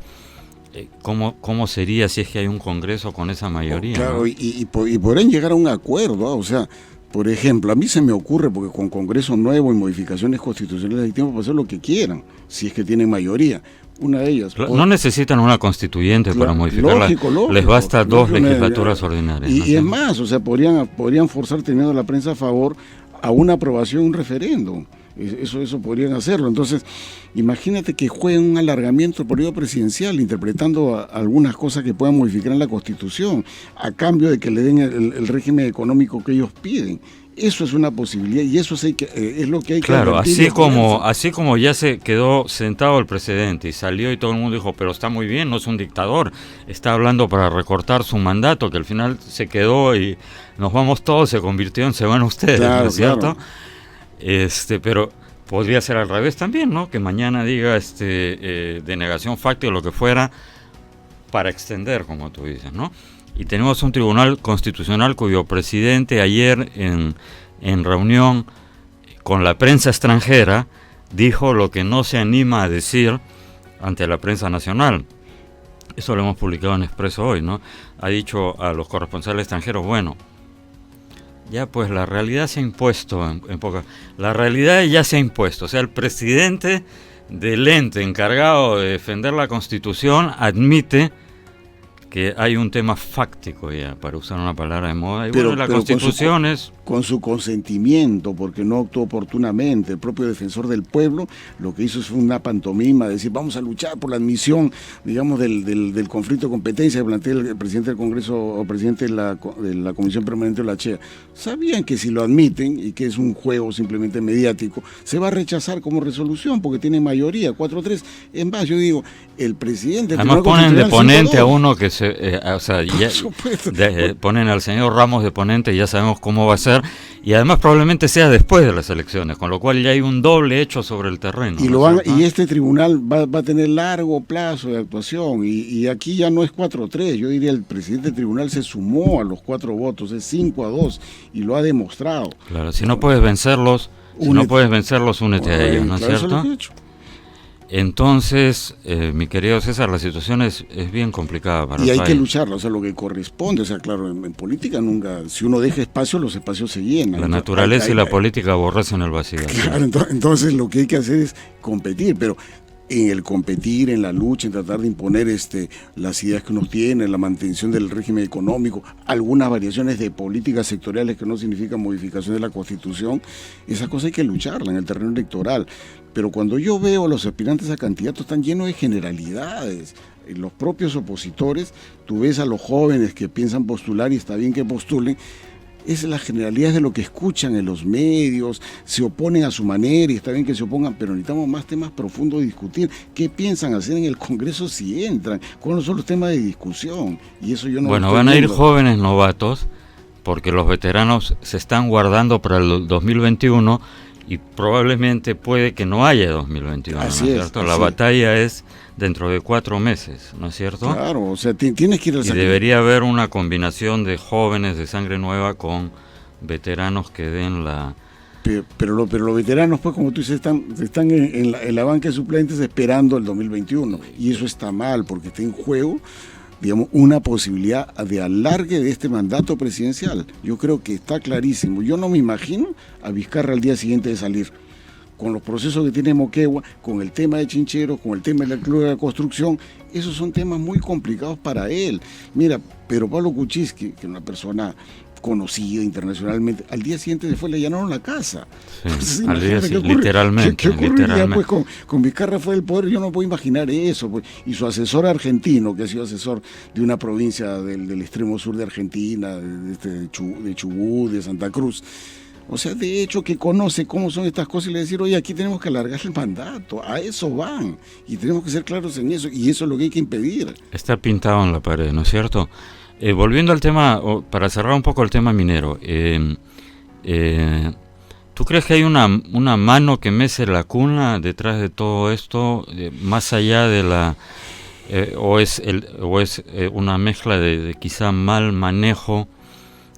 ¿cómo sería si es que hay un Congreso con esa mayoría? Claro, ¿no? y podrían llegar a un acuerdo, ¿eh? O sea, por ejemplo, a mí se me ocurre, porque con Congreso nuevo y modificaciones constitucionales hay tiempo para hacer lo que quieran, si es que tienen mayoría. Una de ellas. No necesitan una constituyente para modificarla. Lógico, les basta dos legislaturas ordinarias. Y es más, o sea, podrían forzar, teniendo la prensa a favor, a una aprobación, un referéndum. Eso podrían hacerlo. Entonces, imagínate que jueguen un alargamiento del periodo presidencial, interpretando algunas cosas que puedan modificar en la Constitución, a cambio de que le den el régimen económico que ellos piden. Eso es una posibilidad y eso es lo que hay que Claro, así como ya se quedó sentado el presidente y salió y todo el mundo dijo, pero está muy bien, no es un dictador, está hablando para recortar su mandato, que al final se quedó y nos vamos todos, se convirtió en se van ustedes, claro, ¿no es cierto? Claro. Pero podría ser al revés también, ¿no? Que mañana diga denegación facto o lo que fuera para extender, como tú dices, ¿no? Y tenemos un tribunal constitucional cuyo presidente ayer en reunión con la prensa extranjera dijo lo que no se anima a decir ante la prensa nacional. Eso lo hemos publicado en Expreso hoy, ¿no? Ha dicho a los corresponsales extranjeros, bueno, ya pues la realidad se ha impuesto, la realidad ya se ha impuesto. O sea, el presidente del ente encargado de defender la Constitución admite que hay un tema fáctico ya, para usar una palabra de moda, y pero la Constitución con su consentimiento, porque no actuó oportunamente. El propio defensor del pueblo lo que hizo fue una pantomima, decir, vamos a luchar por la admisión, digamos, del conflicto de competencia que plantea el presidente del Congreso o presidente de la Comisión Permanente de la CHEA. Sabían que si lo admiten, y que es un juego simplemente mediático, se va a rechazar como resolución, porque tiene mayoría, 4-3. En más, yo digo, el presidente... Además ponen de ponente a uno que se... ponen al señor Ramos de ponente y ya sabemos cómo va a ser, y además probablemente sea después de las elecciones, con lo cual ya hay un doble hecho sobre el terreno. Y este tribunal va a tener largo plazo de actuación, y aquí ya no es 4-3, yo diría el presidente del tribunal se sumó a los 4 votos, es 5-2, y lo ha demostrado. Claro, si no puedes vencerlos, únete a ellos, ¿no es cierto? Entonces, mi querido César, la situación es bien complicada para el Y hay país. que lucharla, o sea, lo que corresponde, o sea, claro, en política nunca, si uno deja espacio, los espacios se llenan. La naturaleza y la política aborrecen el vacío. Claro, entonces lo que hay que hacer es competir, pero en el competir, en la lucha, en tratar de imponer las ideas que uno tiene, la mantención del régimen económico, algunas variaciones de políticas sectoriales que no significan modificación de la Constitución, esa cosa hay que lucharla en el terreno electoral. Pero cuando yo veo a los aspirantes a candidatos están llenos de generalidades, los propios opositores, tú ves a los jóvenes que piensan postular y está bien que postulen, es la generalidad de lo que escuchan en los medios, se oponen a su manera y está bien que se opongan, pero necesitamos más temas profundos de discutir. ¿Qué piensan hacer en el Congreso si entran? ¿Cuáles son los temas de discusión? Y eso yo no. Bueno, van a ir jóvenes novatos porque los veteranos se están guardando para el 2021 y probablemente puede que no haya 2021, así ¿no es cierto? La batalla es dentro de 4 meses, ¿no es cierto? Claro, o sea, tienes que ir al sacrificio. Y debería haber una combinación de jóvenes de sangre nueva con veteranos que den la... Pero los veteranos, pues, como tú dices, están en la banca de suplentes esperando el 2021. Y eso está mal, porque está en juego, digamos, una posibilidad de alargue de este mandato presidencial. Yo creo que está clarísimo. Yo no me imagino a Vizcarra al día siguiente de salir. Con los procesos que tiene Moquegua, con el tema de Chincheros, con el tema de la Club de la Construcción, esos son temas muy complicados para él. Mira, pero Pablo Kuczynski, que es una persona conocida internacionalmente, al día siguiente se fue, le allanaron la casa. Sí, entonces, al día siguiente, literalmente. ¿Qué ocurriría pues con Vizcarra fue el poder? Yo no puedo imaginar eso. Pues. Y su asesor argentino, que ha sido asesor de una provincia del extremo sur de Argentina, de Chubut, de Santa Cruz, o sea, de hecho, que conoce cómo son estas cosas y le decir, oye, aquí tenemos que alargar el mandato, a eso van, y tenemos que ser claros en eso, y eso es lo que hay que impedir. Está pintado en la pared, ¿no es cierto? Volviendo al tema, para cerrar un poco el tema minero, ¿tú crees que hay una mano que mece la cuna detrás de todo esto, más allá de la... o es una mezcla de quizá mal manejo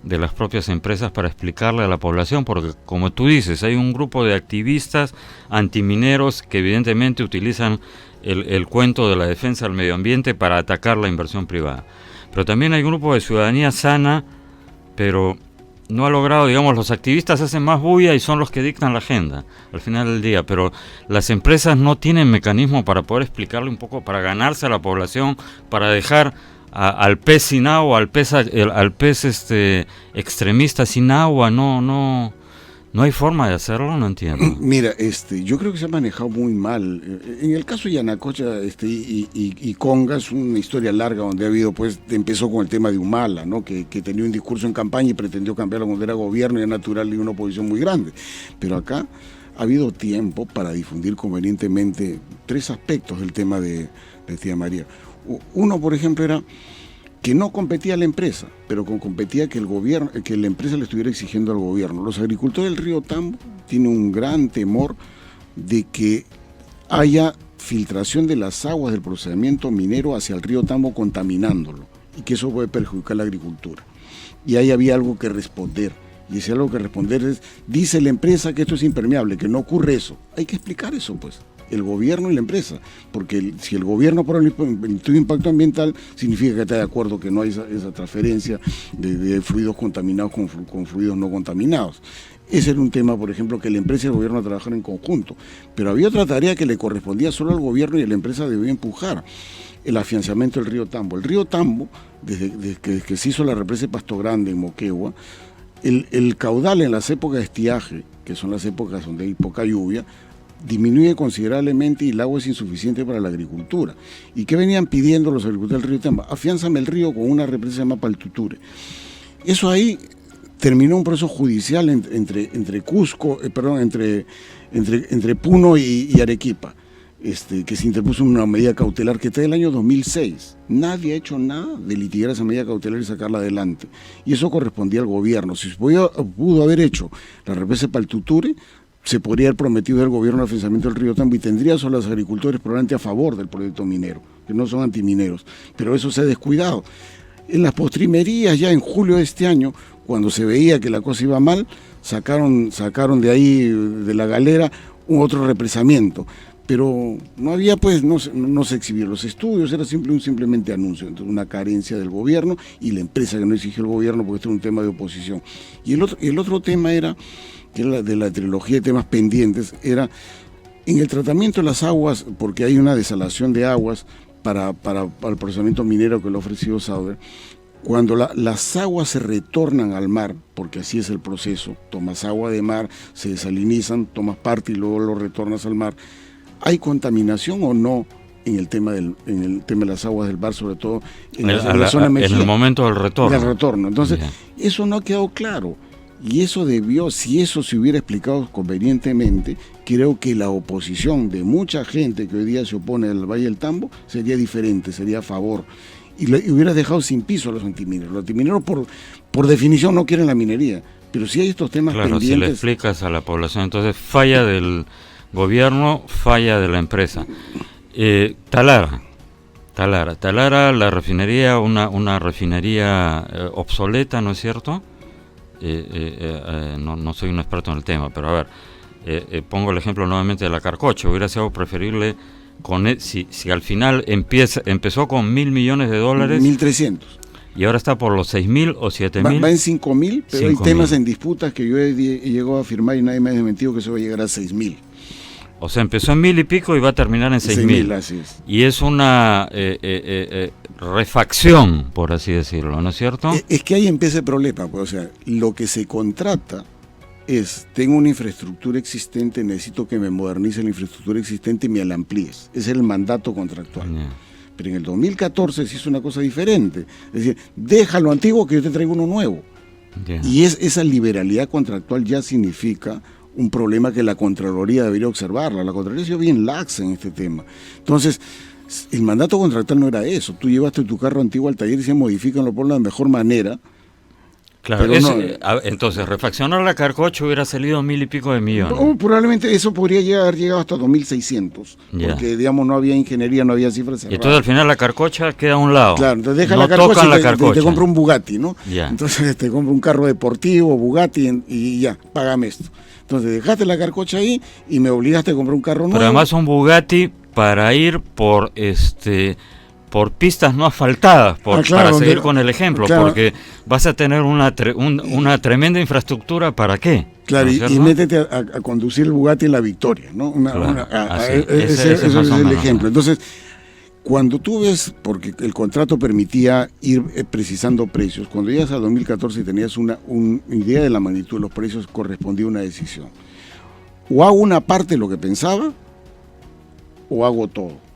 de las propias empresas para explicarle a la población? Porque, como tú dices, hay un grupo de activistas antimineros que evidentemente utilizan el cuento de la defensa del medio ambiente para atacar la inversión privada. Pero también hay un grupo de ciudadanía sana, pero no ha logrado, digamos, los activistas hacen más bulla y son los que dictan la agenda al final del día, pero las empresas no tienen mecanismo para poder explicarle un poco, para ganarse a la población, para dejar al pez sin agua, al pez extremista sin agua. No hay forma de hacerlo, no entiendo. Mira, yo creo que se ha manejado muy mal. En el caso de Yanacocha y Conga es una historia larga donde ha habido, pues, empezó con el tema de Humala, ¿no? Que tenía un discurso en campaña y pretendió cambiarlo cuando era gobierno y era natural y una oposición muy grande. Pero acá ha habido tiempo para difundir convenientemente 3 aspectos del tema de Tía María. Uno, por ejemplo, era que no competía la empresa, pero competía que la empresa le estuviera exigiendo al gobierno. Los agricultores del río Tambo tienen un gran temor de que haya filtración de las aguas del procesamiento minero hacia el río Tambo contaminándolo, y que eso puede perjudicar la agricultura. Y ahí había algo que responder. Y ese algo que responder es, dice la empresa que esto es impermeable, que no ocurre eso. Hay que explicar eso, pues, el gobierno y la empresa, porque si el gobierno por el estudio de impacto ambiental, significa que está de acuerdo que no hay esa transferencia de fluidos contaminados con fluidos no contaminados. Ese era un tema, por ejemplo, que la empresa y el gobierno trabajaron en conjunto, pero había otra tarea que le correspondía solo al gobierno y la empresa debía empujar: el afianzamiento del río Tambo. El río Tambo, desde que se hizo la represa de Pasto Grande en Moquegua, el caudal en las épocas de estiaje, que son las épocas donde hay poca lluvia, disminuye considerablemente y el agua es insuficiente para la agricultura. ¿Y qué venían pidiendo los agricultores del río Tambo? Afiánzame el río con una represa que se llama Paltuture. Eso ahí terminó un proceso judicial entre Cusco, entre Puno y Arequipa, que se interpuso una medida cautelar que está del año 2006. Nadie ha hecho nada de litigar esa medida cautelar y sacarla adelante. Y eso correspondía al gobierno. Si se pudo haber hecho la represa de Paltuture, se podría haber prometido el gobierno el afianzamiento del río Tambo y tendría a los agricultores probablemente a favor del proyecto minero, que no son antimineros, pero eso se ha descuidado. En las postrimerías, ya en julio de este año, cuando se veía que la cosa iba mal, sacaron de ahí, de la galera, otro represamiento. pero no había, pues, no se exhibieron los estudios, era simplemente anuncio. Entonces, una carencia del gobierno y la empresa que no exigió el gobierno, porque esto era un tema de oposición. Y el otro tema era, que era de la trilogía de temas pendientes, era en el tratamiento de las aguas, porque hay una desalación de aguas para el procesamiento minero que lo ha ofrecido Sauder. Cuando las aguas se retornan al mar, porque así es el proceso, tomas agua de mar, se desalinizan, tomas parte y luego lo retornas al mar. ¿Hay contaminación o no en el tema de las aguas del mar, sobre todo en la zona Mejía? En el momento del retorno. Entonces, eso no ha quedado claro. Y eso si eso se hubiera explicado convenientemente, creo que la oposición de mucha gente que hoy día se opone al Valle del Tambo sería diferente, sería a favor. Y hubiera dejado sin piso a los antimineros. Los antimineros, por definición, no quieren la minería. Pero si hay estos temas pendientes... Claro, si le explicas a la población, entonces falla del gobierno, falla de la empresa. Talara, la refinería, una refinería obsoleta, ¿no es cierto? No soy un experto en el tema, pero a ver, pongo el ejemplo nuevamente de la Carcocha. Hubiera sido preferible, si al final empezó con $1.000 millones, 1.300. Y ahora está por los 6.000 o 7.000. Va en 5.000, pero hay temas en disputas que yo he llegado a afirmar y nadie me ha desmentido que se va a llegar a 6.000. O sea, empezó en 1.000 y pico y va a terminar en 6.000. Así es. Y es una refacción, por así decirlo, ¿no es cierto? Es que ahí empieza el problema, pues, o sea, lo que se contrata tengo una infraestructura existente, necesito que me modernice la infraestructura existente y me la amplíes. Ese es el mandato contractual. Yeah. Pero en el 2014 se hizo una cosa diferente. Es decir, deja lo antiguo que yo te traigo uno nuevo. Yeah. Y esa liberalidad contractual ya significa un problema que la Contraloría debería observarla. La Contraloría ha sido bien laxa en este tema. Entonces, el mandato contractual no era eso. Tú llevaste tu carro antiguo al taller y se modifícanlo por la mejor manera. Claro, entonces refaccionar la Carcocha hubiera salido 1.000 y pico de millones. Probablemente eso podría haber llegado hasta 2.600, porque digamos no había ingeniería, no había cifras cerradas. Y entonces al final la Carcocha queda a un lado. Claro, entonces deja la Carcocha y te compra un Bugatti, ¿no? Ya. Entonces te compra un carro deportivo, Bugatti y ya, págame esto. Entonces dejaste la Carcocha ahí y me obligaste a comprar un carro nuevo. Pero además un Bugatti para ir por pistas no asfaltadas, para seguir con el ejemplo, porque vas a tener una tremenda infraestructura, ¿para qué? Claro, ¿no? y métete a conducir el Bugatti en la Victoria, ¿no? Ese es el ejemplo. Entonces, cuando tú ves, porque el contrato permitía ir precisando precios, cuando llegas al 2014 y tenías una idea de la magnitud de los precios, correspondía una decisión. O hago una parte de lo que pensaba, o hago todo.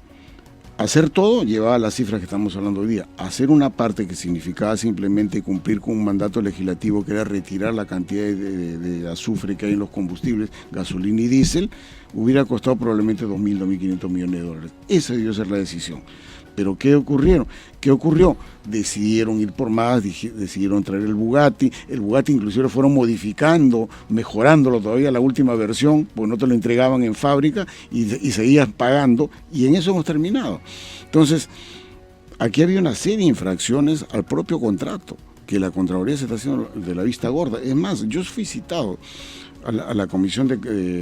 Hacer todo llevaba a las cifras que estamos hablando hoy día. Hacer una parte que significaba simplemente cumplir con un mandato legislativo que era retirar la cantidad de azufre que hay en los combustibles, gasolina y diésel, hubiera costado probablemente 2.000, 2.500 millones de dólares. Esa debió ser la decisión. Pero ¿qué ocurrió? Decidieron ir por más, decidieron traer el Bugatti inclusive lo fueron modificando, mejorándolo todavía la última versión, porque no te lo entregaban en fábrica y seguías pagando, y en eso hemos terminado. Entonces, aquí había una serie de infracciones al propio contrato, que la Contraloría se está haciendo de la vista gorda. Es más, yo fui citado a la comisión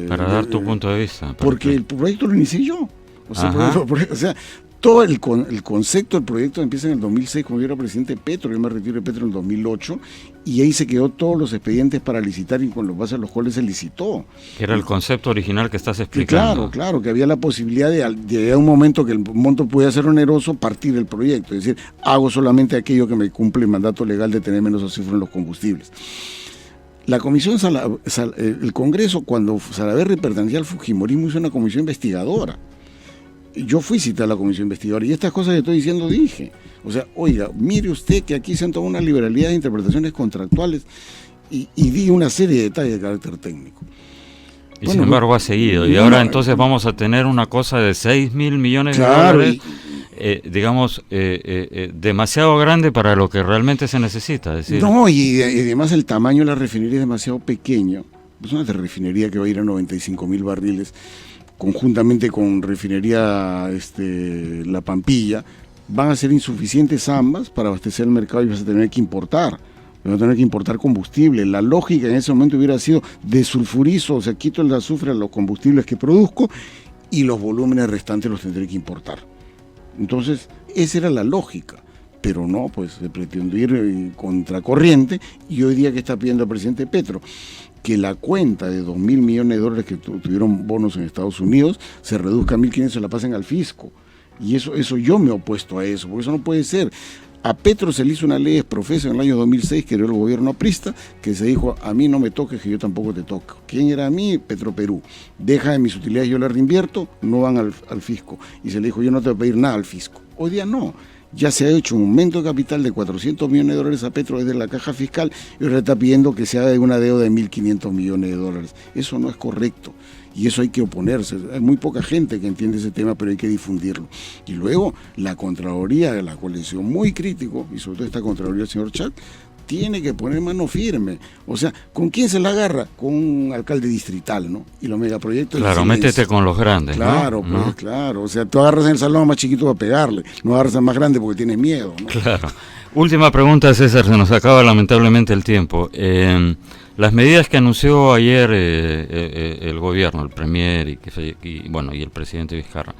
para dar tu punto de vista. Porque el proyecto lo inicié yo. O sea, todo el concepto del proyecto empieza en el 2006, cuando yo era presidente de Petro. Yo me retiro de Petro en el 2008, y ahí se quedó todos los expedientes para licitar y con los bases a los cuales se licitó. Que era el concepto original que estás explicando. Claro, que había la posibilidad de un momento que el monto podía ser oneroso, partir del proyecto. Es decir, hago solamente aquello que me cumple el mandato legal de tener menos azufre en los combustibles. La comisión, el Congreso, cuando Salaverry pertenecía al fujimorismo, hizo una comisión investigadora. Yo fui citado a la comisión investigadora y estas cosas que estoy diciendo dije. O sea, oiga, mire usted que aquí se han tomado una liberalidad de interpretaciones contractuales y di una serie de detalles de carácter técnico. Y sin embargo ha seguido. Y ahora entonces vamos a tener una cosa de 6.000 millones de dólares, demasiado grande para lo que realmente se necesita. Es decir, no, y además el tamaño de la refinería es demasiado pequeño. Es una refinería que va a ir a 95.000 barriles. Conjuntamente con refinería La Pampilla, van a ser insuficientes ambas para abastecer el mercado y vas a tener que importar. Vas a tener que importar combustible. La lógica en ese momento hubiera sido desulfurizo, o sea, quito el azufre a los combustibles que produzco y los volúmenes restantes los tendré que importar. Entonces, esa era la lógica. Pero no, pues se pretendió ir contracorriente, y hoy día que está pidiendo el presidente Petro que la cuenta de $2.000 millones que tuvieron bonos en Estados Unidos se reduzca a 1.500 y se la pasen al fisco. Y eso yo me he opuesto a eso, porque eso no puede ser. A Petro se le hizo una ley exprofeso en el año 2006 que era el gobierno aprista, que se dijo: a mí no me toques, que yo tampoco te toco. ¿Quién era a mí? Petro Perú. Deja de mis utilidades, yo las reinvierto, no van al fisco. Y se le dijo: yo no te voy a pedir nada al fisco. Hoy día no. Ya se ha hecho un aumento de capital de $400 millones a Petro desde la caja fiscal, y ahora está pidiendo que se haga una deuda de $1.500 millones. Eso no es correcto, y eso hay que oponerse. Hay muy poca gente que entiende ese tema, pero hay que difundirlo. Y luego la Contraloría, de la coalición, muy crítico, y sobre todo esta Contraloría del señor Chak, tiene que poner mano firme. O sea, ¿con quién se la agarra? Con un alcalde distrital, ¿no? Y los megaproyectos... Claro, métete con los grandes, claro, ¿no? Pues, claro. O sea, tú agarras en el salón más chiquito para pegarle, no agarras al más grande porque tienes miedo, ¿no? Claro. Última pregunta, César, se nos acaba lamentablemente el tiempo. Las medidas que anunció ayer el gobierno, el premier y el presidente Vizcarra,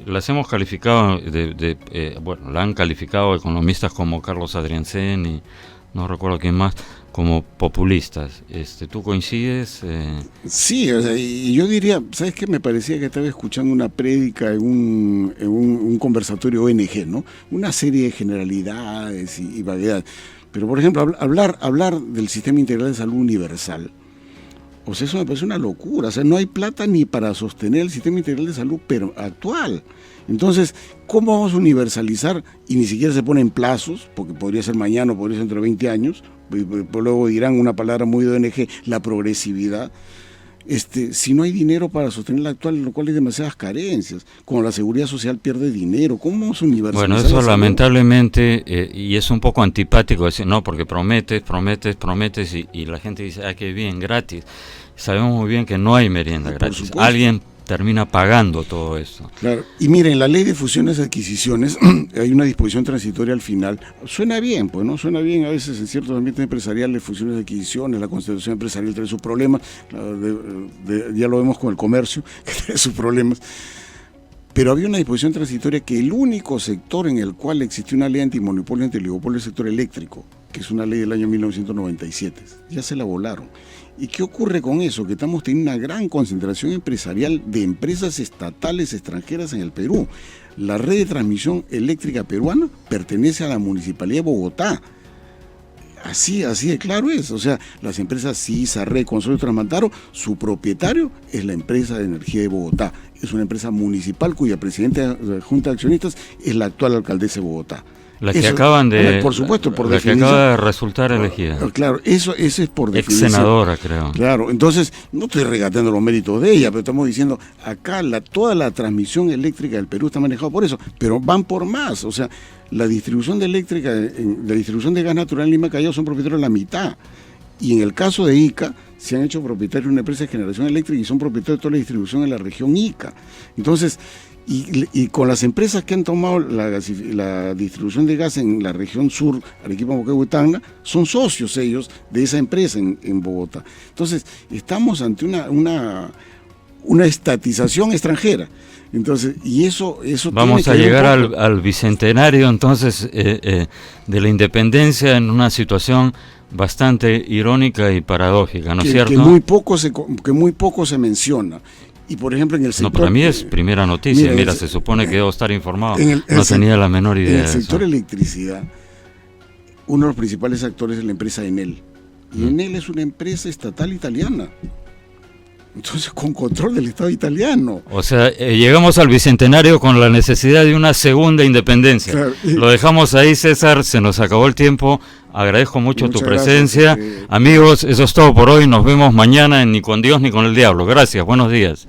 las hemos calificado, la han calificado economistas como Carlos Adriancén y no recuerdo quién más, como populistas. ¿Tú coincides? Sí, o sea, y yo diría, ¿sabes qué? Me parecía que estaba escuchando una prédica en un conversatorio ONG, ¿no? Una serie de generalidades y vaguedades. Pero, por ejemplo, hablar del sistema integral de salud universal, o sea, eso me parece una locura. O sea, no hay plata ni para sostener el sistema integral de salud actual. Entonces, ¿cómo vamos a universalizar? Y ni siquiera se ponen plazos, porque podría ser mañana o podría ser dentro de 20 años. Luego dirán una palabra muy de ONG, la progresividad. Si no hay dinero para sostener la actual, lo cual hay demasiadas carencias. Como la seguridad social pierde dinero, ¿cómo vamos a universalizar? Bueno, eso lamentablemente, y es un poco antipático decir, no, porque prometes, y la gente dice, qué bien, gratis. Sabemos muy bien que no hay merienda gratis. Alguien termina pagando todo esto. Claro, y miren, la ley de fusiones y adquisiciones, hay una disposición transitoria al final. Suena bien, pues, ¿no? Suena bien a veces en ciertos ambientes empresariales, fusiones y adquisiciones, la constitución empresarial trae sus problemas, ya lo vemos con el comercio, que trae sus problemas. Pero había una disposición transitoria que el único sector en el cual existió una ley antimonopolio y antiligopolio es el sector eléctrico, que es una ley del año 1997. Ya se la volaron. ¿Y qué ocurre con eso? Que estamos teniendo una gran concentración empresarial de empresas estatales extranjeras en el Perú. La red de transmisión eléctrica peruana pertenece a la Municipalidad de Bogotá. Así de claro es. O sea, las empresas CISA, Red, Consorcio Transmantaro, su propietario es la empresa de energía de Bogotá. Es una empresa municipal cuya presidenta de la Junta de Accionistas es la actual alcaldesa de Bogotá. La que acaban de... Por supuesto, por la definición. Que acaba de resultar elegida. Claro, eso es por definición. Ex senadora, creo. Claro, entonces, no estoy regateando los méritos de ella, pero estamos diciendo, acá toda la transmisión eléctrica del Perú está manejada por eso, pero van por más. O sea, la distribución de la distribución de gas natural en Lima Callao son propietarios de la mitad. Y en el caso de Ica, se han hecho propietarios de una empresa de generación eléctrica y son propietarios de toda la distribución en la región Ica. Entonces, y con las empresas que han tomado la distribución de gas en la región sur, Arequipa, Moquegua y Tacna, son socios ellos de esa empresa en Bogotá. Entonces, estamos ante una estatización extranjera. Entonces, y eso vamos a llegar al bicentenario entonces de la independencia en una situación bastante irónica y paradójica, ¿no es cierto? Que muy poco se menciona. Y por ejemplo en el sector... No, para mí es primera noticia. Mira, se supone que debo estar informado. No tenía la menor idea. En el sector electricidad, uno de los principales actores es la empresa Enel. Y Enel es una empresa estatal italiana. Entonces, con control del Estado italiano. O sea, llegamos al bicentenario con la necesidad de una segunda independencia. Claro. Lo dejamos ahí, César, se nos acabó el tiempo. Agradezco mucho tu presencia. Gracias. Amigos, eso es todo por hoy. Nos vemos mañana en Ni con Dios ni con el Diablo. Gracias, buenos días.